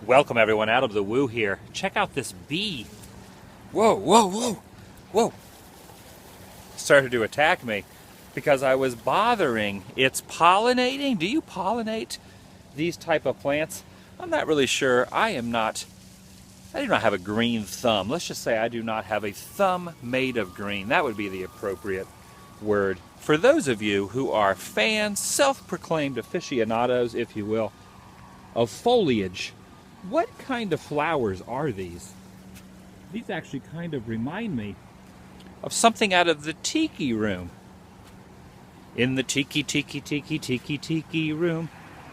Welcome everyone, out of the woo here. Check out this bee. Whoa, whoa, whoa, whoa. Started to attack me because I was bothering. It's pollinating. Do you pollinate these type of plants? I'm not really sure. I do not have a green thumb. Let's just say I do not have a thumb made of green. That would be the appropriate word. For those of you who are fans, self-proclaimed aficionados, if you will, of foliage, what kind of flowers are these? These actually kind of remind me of something out of the tiki room. In the tiki room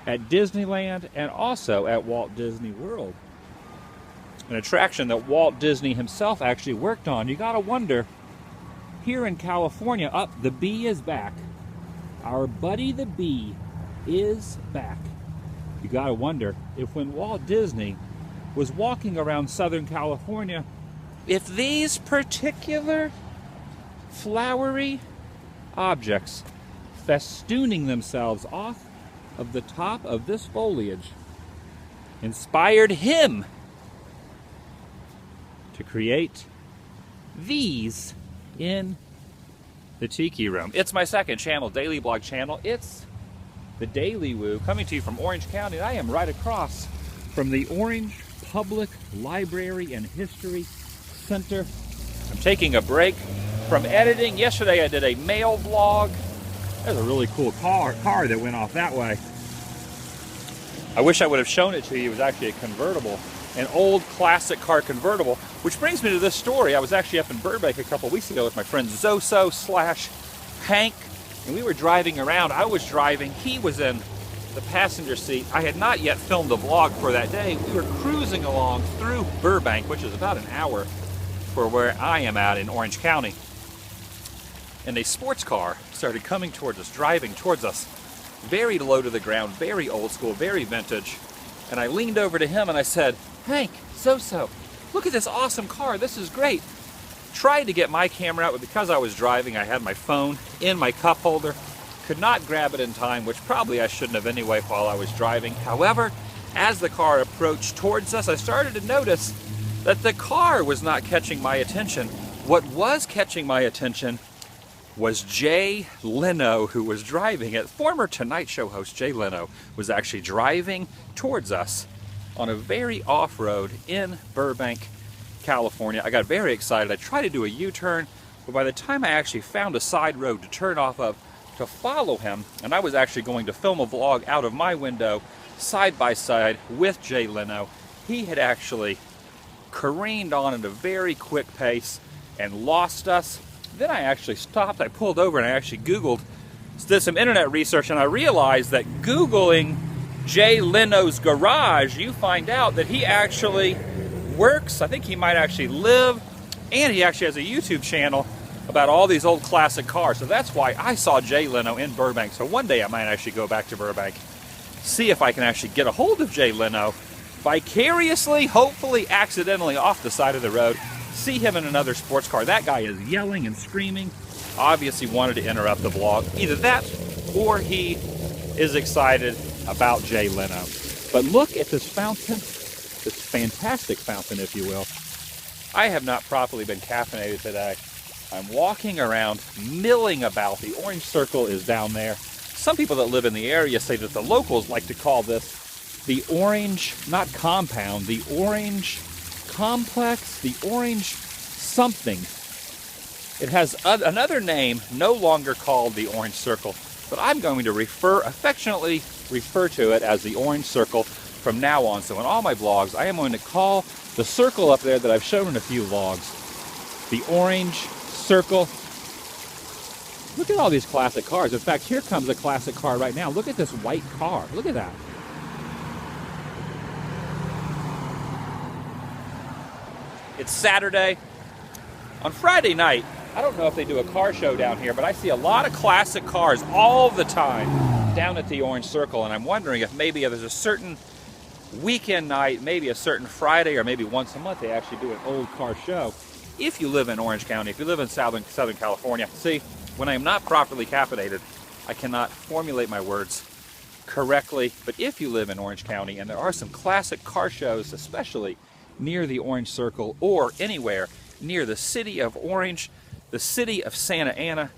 at Disneyland and also at Walt Disney World. An attraction that Walt Disney himself actually worked on. You gotta wonder, here in California, the bee is back. Our buddy the bee is back. You gotta wonder if when Walt Disney was walking around Southern California, if these particular flowery objects festooning themselves off of the top of this foliage inspired him to create these in the Tiki Room. It's my second channel, daily blog channel. It's TheDailyWoo, coming to you from Orange County. I am right across from the Orange Public Library and History Center. I'm taking a break from editing. Yesterday I did a mail vlog. There's a really cool car that went off that way. I wish I would have shown it to you. It was actually a convertible, an old classic car convertible, which brings me to this story. I was actually up in Burbank a couple weeks ago with my friend Zoso/Hank, and we were driving around. I was driving, he was in the passenger seat. I had not yet filmed a vlog for that day. We were cruising along through Burbank, which is about an hour for where I am at in Orange County. And a sports car started coming towards us, driving towards us, very low to the ground, very old school, very vintage. And I leaned over to him and I said, "Hank, Zoso, look at this awesome car, this is great." Tried to get my camera out, but because I was driving, I had my phone in my cup holder. Could not grab it in time, which probably I shouldn't have anyway while I was driving. However, as the car approached towards us, I started to notice that the car was not catching my attention. What was catching my attention was Jay Leno, who was driving it. Former Tonight Show host Jay Leno was actually driving towards us on a very off-road in Burbank, California. I got very excited. I tried to do a U-turn, but by the time I actually found a side road to turn off of to follow him, and I was actually going to film a vlog out of my window side by side with Jay Leno, he had actually careened on at a very quick pace and lost us. Then I actually stopped, I pulled over and I actually Googled, did some internet research, and I realized that Googling Jay Leno's garage, you find out that he actually works, I think he might actually live, and he actually has a YouTube channel about all these old classic cars. So that's why I saw Jay Leno in Burbank. So one day I might actually go back to Burbank, see if I can actually get a hold of Jay Leno, vicariously, hopefully accidentally off the side of the road, see him in another sports car. That guy is yelling and screaming, obviously wanted to interrupt the vlog. Either that or he is excited about Jay Leno. But look at this fountain, this fantastic fountain, if you will. I have not properly been caffeinated today. I'm walking around, milling about. The orange circle is down there. Some people that live in the area say that the locals like to call this the orange, not compound, the orange complex, the orange something. It has another name, no longer called the orange circle, but I'm going to affectionately refer to it as the orange circle from now on. So in all my vlogs, I am going to call the circle up there that I've shown in a few vlogs the orange circle. Look at all these classic cars. In fact, here comes a classic car right now. Look at this white car. Look at that. It's Saturday. On Friday night, I don't know if they do a car show down here, but I see a lot of classic cars all the time down at the Orange Circle, and I'm wondering if maybe there's a certain weekend night, maybe a certain Friday, or maybe once a month they actually do an old car show. If you live in Orange County, if you live in Southern California, see, when I am not properly caffeinated, I cannot formulate my words. correctly. But if you live in Orange County, and there are some classic car shows, especially near the Orange Circle or anywhere near the city of Orange, the city of Santa Ana,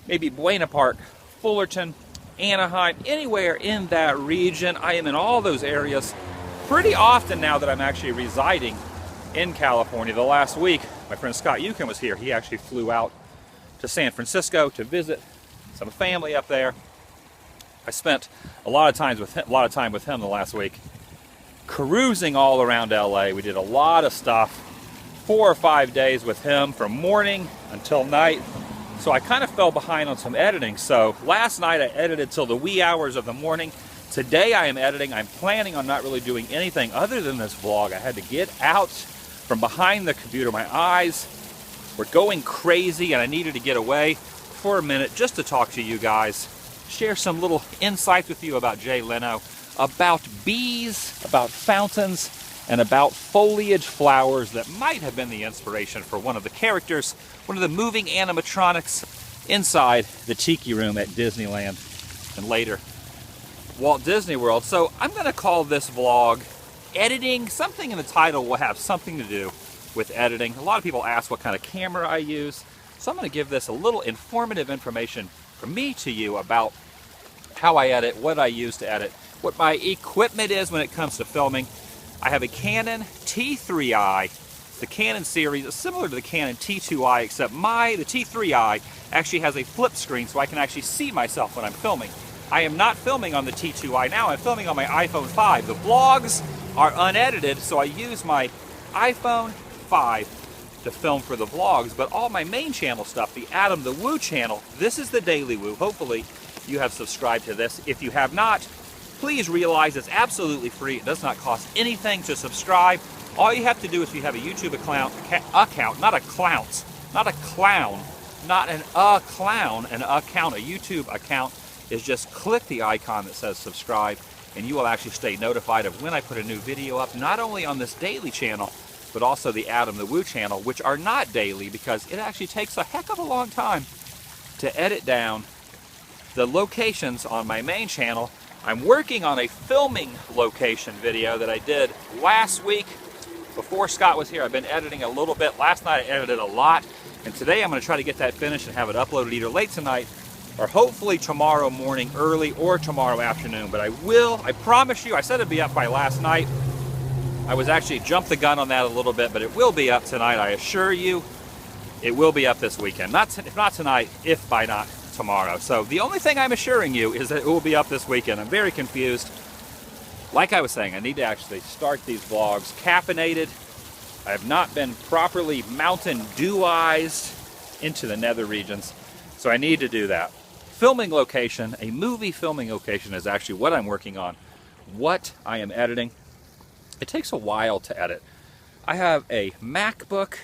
maybe Buena Park, Fullerton, Anaheim, anywhere in that region. I am in all those areas pretty often now that I'm actually residing in California. The last week, my friend Scott Yukon was here. He actually flew out to San Francisco to visit some family up there. I spent a lot of time with him the last week, cruising all around LA. We did a lot of stuff, 4 or 5 days with him from morning until night. So I kind of fell behind on some editing. So last night I edited till the wee hours of the morning. Today I am editing. I'm planning on not really doing anything other than this vlog. I had to get out from behind the computer. My eyes were going crazy and I needed to get away for a minute just to talk to you guys, share some little insights with you about Jay Leno, about bees, about fountains, and about foliage flowers that might have been the inspiration for one of the characters, one of the moving animatronics inside the Tiki Room at Disneyland and later Walt Disney World. So I'm going to call this vlog Editing. Something in the title will have something to do with editing. A lot of people ask what kind of camera I use, so I'm going to give this a little informative information from me to you about how I edit, what I use to edit, what my equipment is when it comes to filming. I have a Canon T3i. The Canon series is similar to the Canon T2i, except the T3i actually has a flip screen so I can actually see myself when I'm filming. I am not filming on the T2i now, I'm filming on my iPhone 5. The vlogs are unedited, so I use my iPhone 5 to film for the vlogs, but all my main channel stuff, the TheDailyWoo channel, this is TheDailyWoo. Hopefully you have subscribed to this. If you have not, please realize it's absolutely free. It does not cost anything to subscribe. All you have to do is, if you have a YouTube account, not a clown, a YouTube account, is just click the icon that says subscribe, and you will actually stay notified of when I put a new video up, not only on this daily channel, but also the TheDailyWoo channel, which are not daily because it actually takes a heck of a long time to edit down the locations on my main channel. I'm working on a filming location video that I did last week before Scott was here. I've been editing a little bit. Last night I edited a lot, and today I'm going to try to get that finished and have it uploaded either late tonight or hopefully tomorrow morning early or tomorrow afternoon. But I promise you, I said it'd be up by last night. I was actually jumped the gun on that a little bit, but it will be up tonight. I assure you, it will be up this weekend. If not tonight, if by not tomorrow. So the only thing I'm assuring you is that it will be up this weekend. I'm very confused. Like I was saying, I need to actually start these vlogs caffeinated. I have not been properly Mountain Dew-ized into the nether regions, so I need to do that. Filming location, a movie filming location, is actually what I'm working on, what I am editing. It takes a while to edit. I have a MacBook,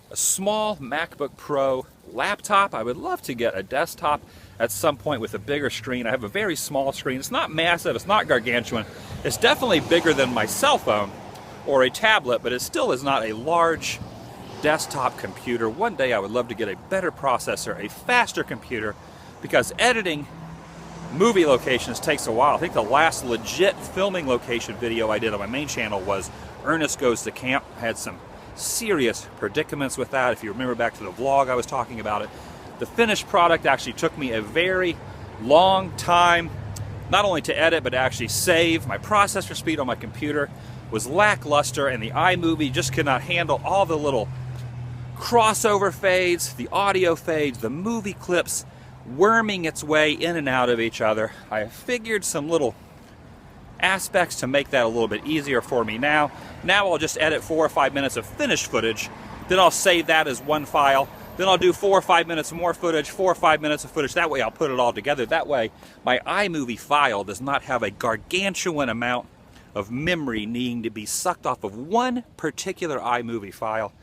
a small MacBook Pro laptop. I would love to get a desktop at some point with a bigger screen. I have a very small screen. It's not massive, it's not gargantuan. It's definitely bigger than my cell phone or a tablet, but it still is not a large desktop computer. One day I would love to get a better processor, a faster computer, because editing movie locations takes a while. I think the last legit filming location video I did on my main channel was Ernest Goes to Camp. I had some serious predicaments with that. If you remember back to the vlog, I was talking about it. The finished product actually took me a very long time, not only to edit, but to actually save. My processor speed on my computer was lackluster, and the iMovie just could not handle all the little crossover fades, the audio fades, the movie clips worming its way in and out of each other. I have figured some little aspects to make that a little bit easier for me now. Now I'll just edit 4 or 5 minutes of finished footage, then I'll save that as one file, then I'll do 4 or 5 minutes more footage, 4 or 5 minutes of footage. That way I'll put it all together. That way my iMovie file does not have a gargantuan amount of memory needing to be sucked off of one particular iMovie file.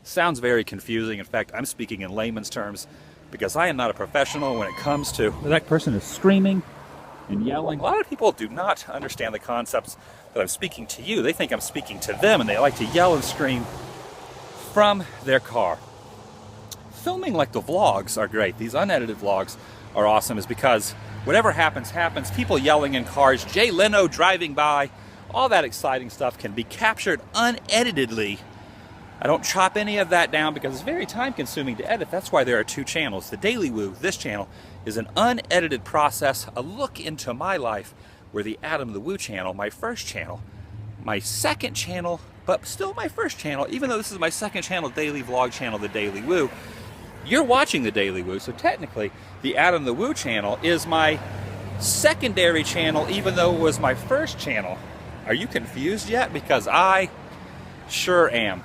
Sounds very confusing. In fact, I'm speaking in layman's terms because I am not a professional when it comes to that person is screaming and yelling. A lot of people do not understand the concepts that I'm speaking to you. They think I'm speaking to them, and they like to yell and scream from their car. Filming like the vlogs are great. These unedited vlogs are awesome is because whatever happens, happens. People yelling in cars, Jay Leno driving by, all that exciting stuff can be captured uneditedly. I don't chop any of that down because it's very time consuming to edit. That's why there are two channels. The TheDailyWoo, this channel, is an unedited process, a look into my life, where the Adam the Woo channel, my first channel, my second channel, but still my first channel, even though this is my second channel, daily vlog channel, The TheDailyWoo, you're watching The TheDailyWoo, so technically the Adam the Woo channel is my secondary channel, even though it was my first channel. Are you confused yet? Because I sure am.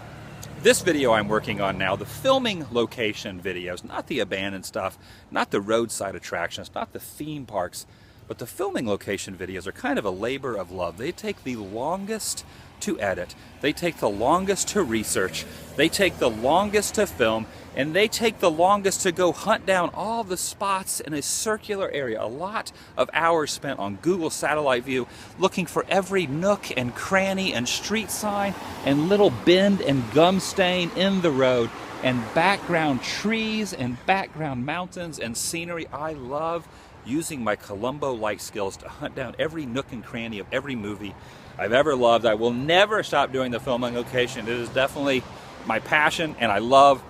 This video I'm working on now, the filming location videos, not the abandoned stuff, not the roadside attractions, not the theme parks, but the filming location videos are kind of a labor of love. They take the longest to edit, they take the longest to research, they take the longest to film, and they take the longest to go hunt down all the spots in a circular area. A lot of hours spent on Google Satellite View looking for every nook and cranny and street sign and little bend and gum stain in the road and background trees and background mountains and scenery. I love using my Columbo-like skills to hunt down every nook and cranny of every movie I've ever loved. I will never stop doing the filming location. It is definitely my passion, and I love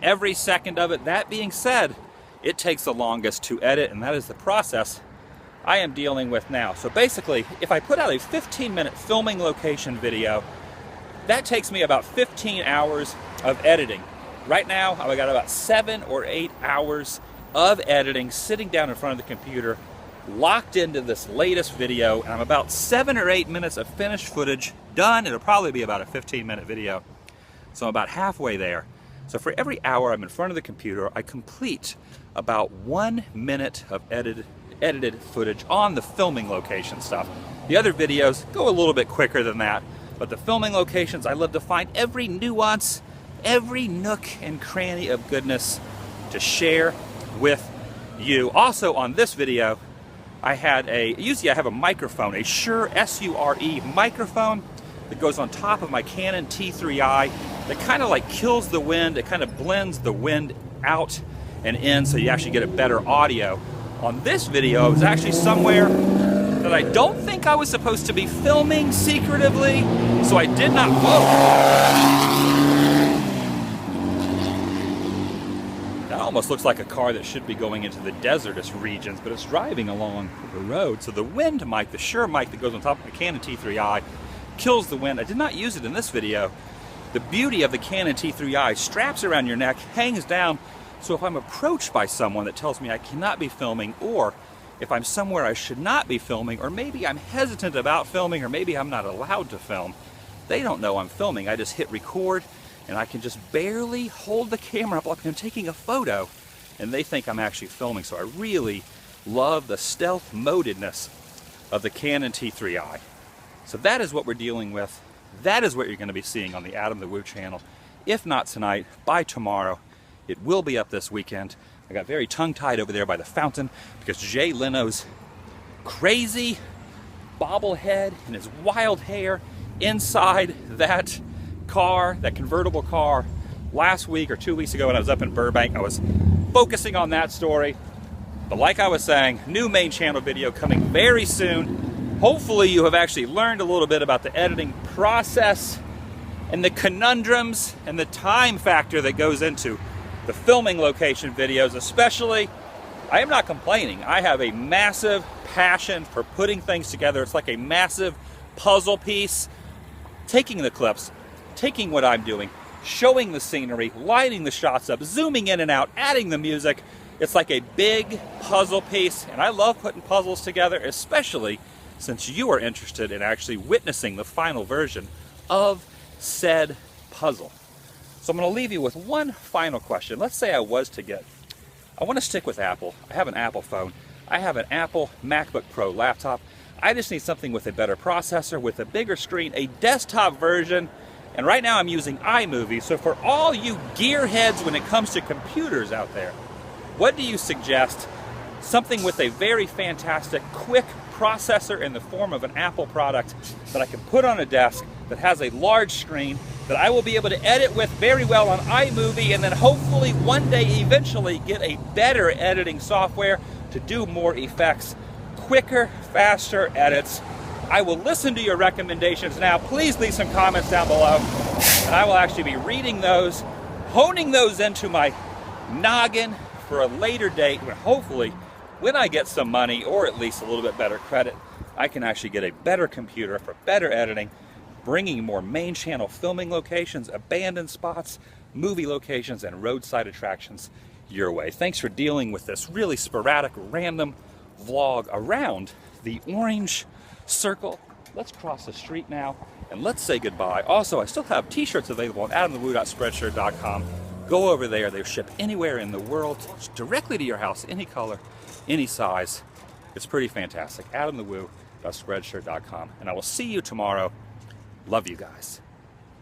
every second of it. That being said, it takes the longest to edit, and that is the process I am dealing with now. So basically, if I put out a 15-minute filming location video, that takes me about 15 hours of editing. Right now, I've got about 7 or 8 hours of editing, sitting down in front of the computer, locked into this latest video, and I'm about 7 or 8 minutes of finished footage done. It'll probably be about a 15-minute video. So I'm about halfway there. So for every hour I'm in front of the computer, I complete about 1 minute of edited footage on the filming location stuff. The other videos go a little bit quicker than that, but the filming locations, I love to find every nuance, every nook and cranny of goodness to share with you. Also on this video, usually I have a microphone, a Shure S-U-R-E microphone that goes on top of my Canon T3i that kind of like kills the wind. It kind of blends the wind out and in so you actually get a better audio. On this video, I was actually somewhere that I don't think I was supposed to be filming secretively, so I did not, That almost looks like a car that should be going into the desertous regions, but it's driving along the road. So the wind mic, the Shure mic that goes on top of my Canon T3i, kills the wind. I did not use it in this video. The beauty of the Canon T3i, straps around your neck, hangs down, so if I'm approached by someone that tells me I cannot be filming, or if I'm somewhere I should not be filming, or maybe I'm hesitant about filming, or maybe I'm not allowed to film, they don't know I'm filming. I just hit record, and I can just barely hold the camera up like I'm taking a photo, and they think I'm actually filming. So I really love the stealth modedness of the Canon T3i. So that is what we're dealing with. That is what you're going to be seeing on the Adam the Woo channel. If not tonight, by tomorrow. It will be up this weekend. I got very tongue-tied over there by the fountain because Jay Leno's crazy bobblehead and his wild hair inside that car, that convertible car, last week or 2 weeks ago when I was up in Burbank. I was focusing on that story. But like I was saying, new main channel video coming very soon. Hopefully you have actually learned a little bit about the editing process and the conundrums and the time factor that goes into the filming location videos. Especially, I am not complaining. I have a massive passion for putting things together. It's like a massive puzzle piece. Taking the clips, taking what I'm doing, showing the scenery, lining the shots up, zooming in and out, adding the music. It's like a big puzzle piece, and I love putting puzzles together, especially since you are interested in actually witnessing the final version of said puzzle. So I'm going to leave you with one final question. Let's say I want to stick with Apple. I have an Apple phone. I have an Apple MacBook Pro laptop. I just need something with a better processor, with a bigger screen, a desktop version. And right now I'm using iMovie. So for all you gearheads when it comes to computers out there, what do you suggest? Something with a very fantastic, quick processor in the form of an Apple product that I can put on a desk, that has a large screen that I will be able to edit with very well on iMovie, and then hopefully one day eventually get a better editing software to do more effects, quicker, faster edits. I will listen to your recommendations now. Please leave some comments down below, and I will actually be reading those, honing those into my noggin for a later date, when hopefully when I get some money, or at least a little bit better credit, I can actually get a better computer for better editing, bringing more main channel filming locations, abandoned spots, movie locations, and roadside attractions your way. Thanks for dealing with this really sporadic, random vlog around the orange circle. Let's cross the street now and let's say goodbye. Also, I still have t-shirts available on adamthewoo.spreadshirt.com. Go over there. They ship anywhere in the world, directly to your house, any color, any size. It's pretty fantastic. adamthewoo.spreadshirt.com. And I will see you tomorrow. Love you guys.